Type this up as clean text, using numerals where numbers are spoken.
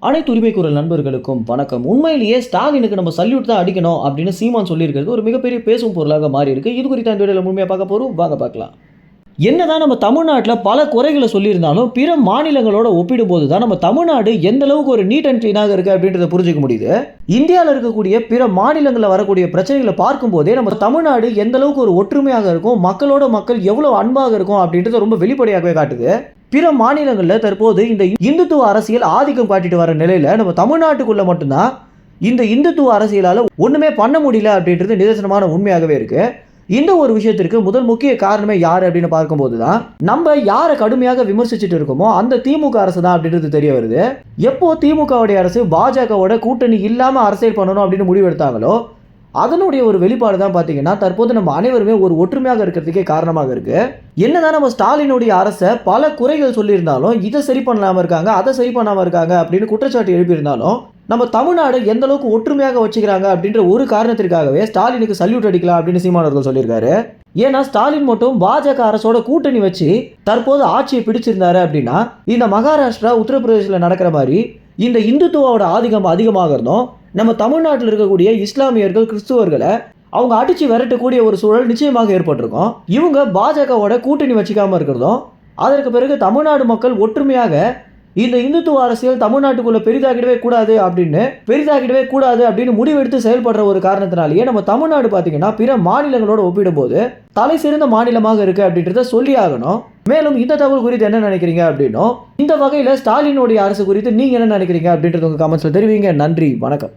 அனைத்து உரிமை குரல் நண்பர்களுக்கும் வணக்கம். உண்மையிலேயே ஸ்டாலினுக்கு நம்ம சல்யூட் தான் அடிக்கணும் அப்படின்னு சீமான் சொல்லியிருக்கிறது ஒரு மிகப்பெரிய பேசும் பொருளாக மாறி இருக்கு. இது குறித்து அந்த வீடியோவில் முழுமையாக பார்க்க போறோம். வாங்க பார்க்கலாம். என்னதான் நம்ம தமிழ்நாட்டில் பல குறைகளை சொல்லியிருந்தாலும் பிற மாநிலங்களோட ஒப்பிடும்போது தான் நம்ம தமிழ்நாடு எந்த அளவுக்கு ஒரு நீட் அண்ட் க்ளீனாக இருக்கு அப்படின்றத புரிஞ்சுக்க முடியுது. இந்தியாவில் இருக்கக்கூடிய பிற மாநிலங்களில் வரக்கூடிய பிரச்சனைகளை பார்க்கும்போதே நம்ம தமிழ்நாடு எந்த அளவுக்கு ஒரு ஒற்றுமையாக இருக்கும், மக்களோட மக்கள் எவ்வளவு அன்பாக இருக்கும் அப்படின்றத ரொம்ப வெளிப்படையாகவே காட்டுது. பிற மாநிலங்களில் தற்போது இந்த இந்துத்துவ அரசியல் ஆதிக்கம் காட்டிட்டு வர நிலையில நம்ம தமிழ்நாட்டுக்குள்ள மட்டும்தான் இந்த இந்துத்துவ அரசியலால் ஒண்ணுமே பண்ண முடியல அப்படின்றது நிதர்சனமான உண்மையாகவே இருக்கு. இந்த ஒரு விஷயத்திற்கு முதல் முக்கிய காரணமே யார் அப்படின்னு பார்க்கும்போது தான் நம்ம யாரை கடுமையாக விமர்சிச்சுட்டு இருக்கோமோ அந்த திமுக அரசு தான் அப்படின்றது தெரிய வருது. எப்போ திமுகவுடைய அரசு பாஜகவோட கூட்டணி இல்லாம அரசியல் பண்ணணும் அப்படின்னு முடிவெடுத்தாங்களோ அதனுடைய ஒரு வெளிப்பாடு தான் பார்த்தீங்கன்னா தற்போது நம்ம அனைவருமே ஒரு ஒற்றுமையாக இருக்கிறதுக்கே காரணமாக இருக்கு. என்னதான் நம்ம ஸ்டாலினுடைய அரசை பல குறைகள் சொல்லியிருந்தாலும் இதை சரி பண்ணாமல் இருக்காங்க, அதை சரி பண்ணாமல் இருக்காங்க அப்படின்னு குற்றச்சாட்டு எழுப்பியிருந்தாலும் நம்ம தமிழ்நாடு எந்த அளவுக்கு ஒற்றுமையாக வச்சுக்கிறாங்க அப்படின்ற ஒரு காரணத்திற்காகவே ஸ்டாலினுக்கு சல்யூட் அடிக்கலாம் அப்படின்னு சீமான் அவர்கள் சொல்லியிருக்காரு. ஏன்னா ஸ்டாலின் மட்டும் பாஜக அரசோட கூட்டணி வச்சு தற்போது ஆட்சியை பிடிச்சிருந்தாரு அப்படின்னா இந்த மகாராஷ்டிரா உத்தரப்பிரதேசில் நடக்கிற மாதிரி இந்த இந்துத்துவோட ஆதிக்கம் அதிகமாக இருந்தோம் நம்ம தமிழ்நாட்டில் இருக்கக்கூடிய இஸ்லாமியர்கள் கிறிஸ்துவர்களை அவங்க அடித்து விரட்டக்கூடிய ஒரு சூழல் நிச்சயமாக ஏற்பட்டிருக்கும். இவங்க பாஜகவோட கூட்டணி வச்சுக்காம இருக்கிறதும் அதற்கு பிறகு தமிழ்நாடு மக்கள் ஒற்றுமையாக இந்த இந்துத்துவ அரசியல் தமிழ்நாட்டுக்குள்ள பெரிதாகிடவே கூடாது அப்படின்னு முடிவெடுத்து செயல்படுற ஒரு காரணத்தினாலேயே நம்ம தமிழ்நாடு பார்த்தீங்கன்னா பிற மாநிலங்களோட ஒப்பிடும்போது தலை சிறந்த மாநிலமாக இருக்கு அப்படின்றத சொல்லி ஆகணும். மேலும் இந்த தகவல் குறித்து என்ன நினைக்கிறீங்க அப்படின்னும் இந்த வகையில் ஸ்டாலினுடைய அரசு குறித்து நீங்க என்ன நினைக்கிறீங்க அப்படின்றது உங்க கமெண்ட்ஸ்ல தெரிவிங்க. நன்றி, வணக்கம்.